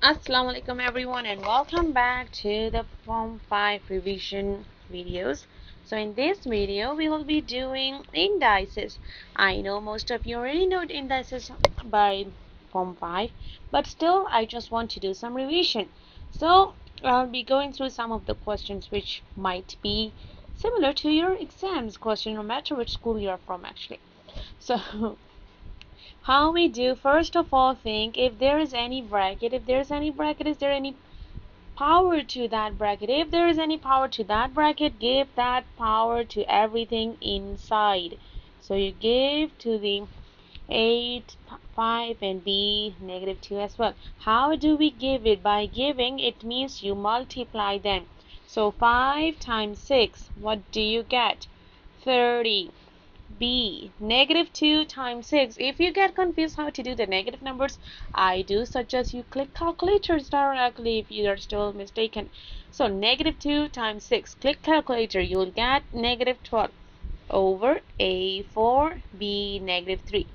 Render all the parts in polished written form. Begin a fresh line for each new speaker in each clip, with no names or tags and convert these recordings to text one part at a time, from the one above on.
Assalamu alaikum everyone, and welcome back to the Form 5 revision videos. So in this video we will be doing indices. I know most of you already know indices by Form 5, but still I just want to do some revision. So I'll be going through some of the questions which might be similar to your exams question, no matter which school you're from actually. So how we do, first of all, think if there is any bracket. If there is any bracket, is there any power to that bracket? If there is any power to that bracket, give that power to everything inside. So you give to the 8, 5 and b -2 as well. How do we give it? By giving, it means you multiply them. So 5 times 6, what do you get? 30. B, -2 times 6. If you get confused how to do the negative numbers, I do suggest you click calculators directly if you are still mistaken. So -2 times 6, click calculator, you'll get -12 over A4, B, -3.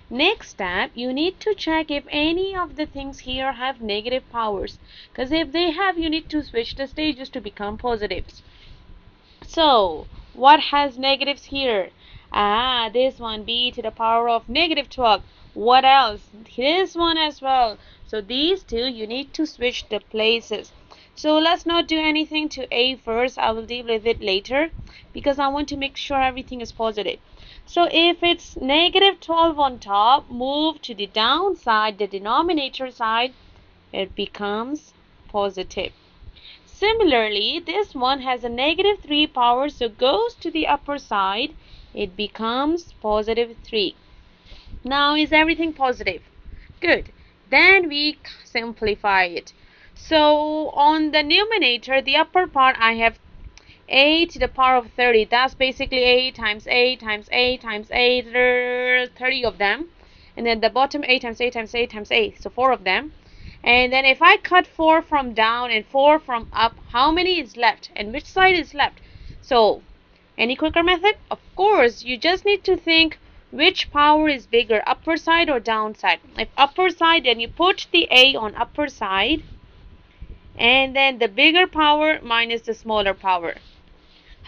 Next step, you need to check if any of the things here have negative powers. Because if they have, you need to switch the stages to become positives. So, what has negatives here? This one, b to the power of -12. What else? This one as well. So these two, you need to switch the places. So let's not do anything to a first. I will deal with it later because I want to make sure everything is positive. So if it's -12 on top, move to the downside, the denominator side, it becomes positive. Similarly, this one has a -3 power, so goes to the upper side. It becomes +3. Now is everything positive? Good. Then we simplify it. So on the numerator, the upper part, I have a to the power of 30. That's basically a times a times a times a, 30 of them. And then the bottom, a times a times a times a, so 4 of them. And then if I cut 4 from down and 4 from up, how many is left? And which side is left? So, any quicker method? Of course, you just need to think which power is bigger, upper side or downside. If upper side, then you put the a on upper side, and then the bigger power minus the smaller power.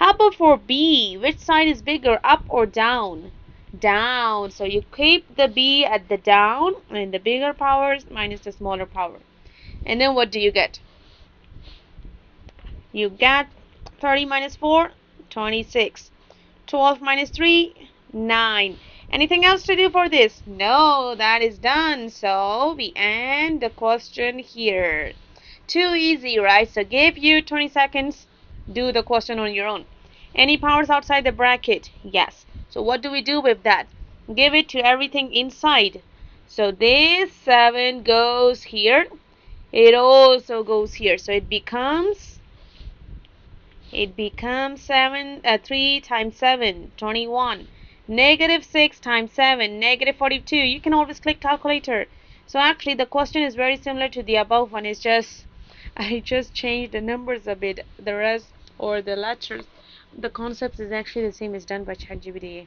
How about for B? Which side is bigger, up or down? Down. So you keep the B at the down and the bigger powers minus the smaller power. And then what do you get? You get 30 minus 4, 26. 12 minus 3, 9. Anything else to do for this? No, that is done. So we end the question here. Too easy, right? So give you 20 seconds. Do the question on your own. Any powers outside the bracket? Yes. So what do we do with that? Give it to everything inside. So this 7 goes here. It also goes here. So it becomes 3 times 7, 21. -6 times 7, -42. You can always click calculator. So actually the question is very similar to the above one. It's just I just changed the numbers a bit. The rest, or the letters, the concept is actually the same. It's done by ChatGPT.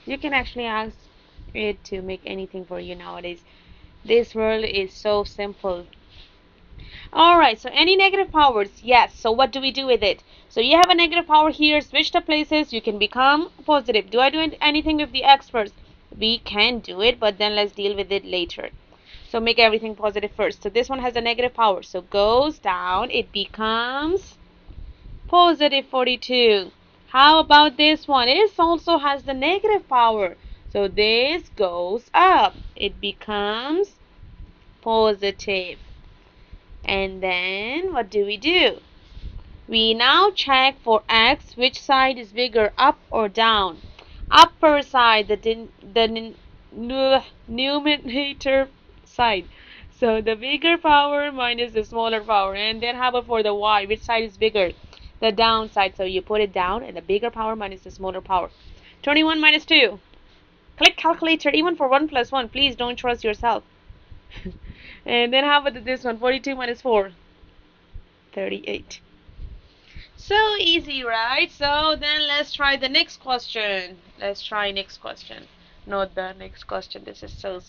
You can actually ask it to make anything for you nowadays. This world is so simple. Alright, so any negative powers? Yes. So what do we do with it? So you have a negative power here. Switch the places. You can become positive. Do I do anything with the x first? We can do it, but then let's deal with it later. So make everything positive first. So this one has a negative power. So goes down. It becomes positive 42. How about this one? It also has the negative power. So this goes up. It becomes positive. And then what do? We now check for x, which side is bigger, up or down. Upper side, the numerator side. So the bigger power minus the smaller power. And then how about for the y, which side is bigger? The down side. So you put it down and the bigger power minus the smaller power. 21 minus 2. Click calculator even for 1 plus 1. Please don't trust yourself. And then how about this one? 42 minus 4. 38. So easy, right? So then let's try the next question. Not the next question. This is so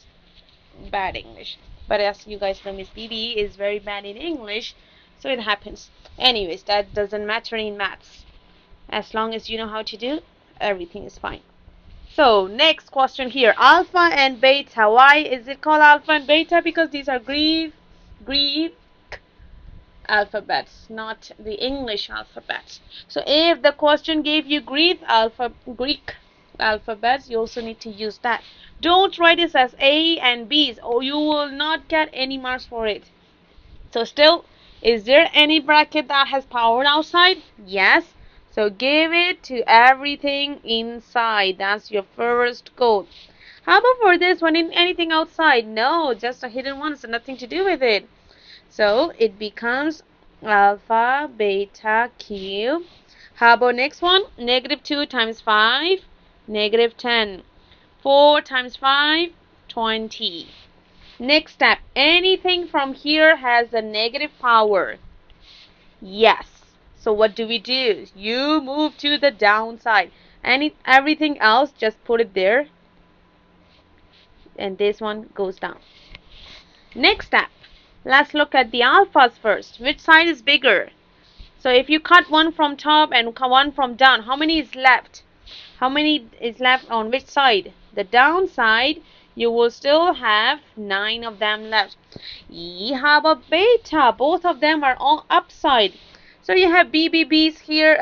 bad English. But as you guys know, Miss BB is very bad in English, so it happens. Anyways, that doesn't matter in maths. As long as you know how to do, everything is fine. So, next question here. Alpha and beta. Why is it called alpha and beta? Because these are Greek alphabets, not the English alphabet. So, if the question gave you Greek alphabets, you also need to use that. Don't write this as A and B's, or you will not get any marks for it. So still, is there any bracket that has power outside? Yes. So give it to everything inside. That's your first goal. How about for this one? Anything outside? No, just a hidden one, so nothing to do with it. So it becomes alpha, beta, cube. How about next one? Negative 2 times 5, negative 10. 4 times 5, 20. Next step, anything from here has a negative power. Yes. So what do? You move to the downside. Everything else, just put it there. And this one goes down. Next step, let's look at the alphas first. Which side is bigger? So if you cut one from top and one from down, how many is left? How many is left on which side? The down side, you will still have 9 of them left. How about beta? Both of them are all upside. So you have BBBs here,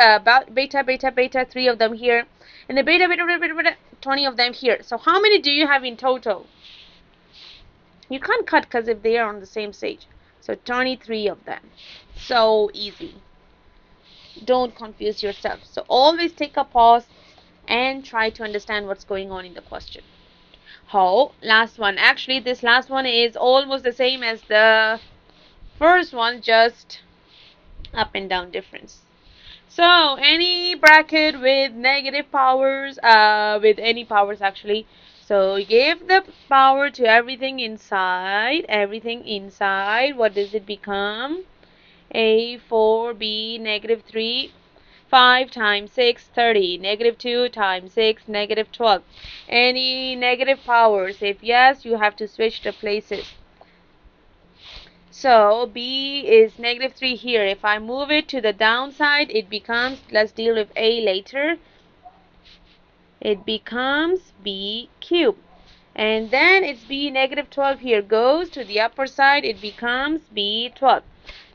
beta, beta, beta, 3 of them here. And the beta, beta, beta, beta, beta, 20 of them here. So how many do you have in total? You can't cut because if they are on the same stage. So 23 of them. So easy. Don't confuse yourself. So always take a pause and try to understand what's going on in the question. Last one. Actually, this last one is almost the same as the first one, just up and down difference. So any bracket with negative powers, with any powers actually. So give the power to everything inside. Everything inside. What does it become? A, 4, B, negative 3. 5 times 6, 30. Negative 2 times 6, negative 12. Any negative powers? If yes, you have to switch the places. So B is negative 3 here. If I move it to the downside, it becomes, let's deal with A later. It becomes B cubed. And then it's B negative 12 here. Goes to the upper side, it becomes B 12.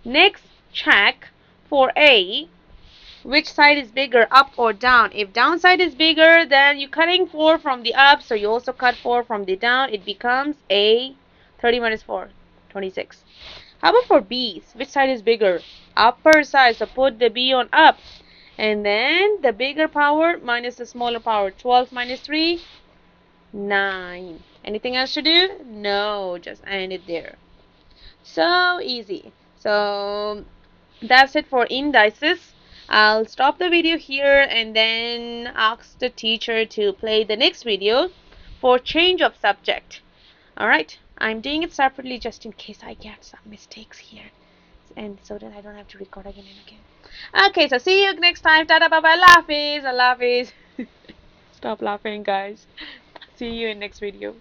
Next, check for A. Which side is bigger, up or down? If downside is bigger, then you're cutting 4 from the up, so you also cut 4 from the down. It becomes A 30 minus 4, 26. How about for B's? Which side is bigger? Upper side, so put the B on up. And then the bigger power minus the smaller power. 12 minus 3, 9. Anything else to do? No, just end it there. So easy. So that's it for indices. I'll stop the video here and then ask the teacher to play the next video for change of subject. Alright, I'm doing it separately just in case I get some mistakes here, and so that I don't have to record again and again. Okay, so see you next time. Tada, bye bye. Laughies. Stop laughing, guys. See you in next video.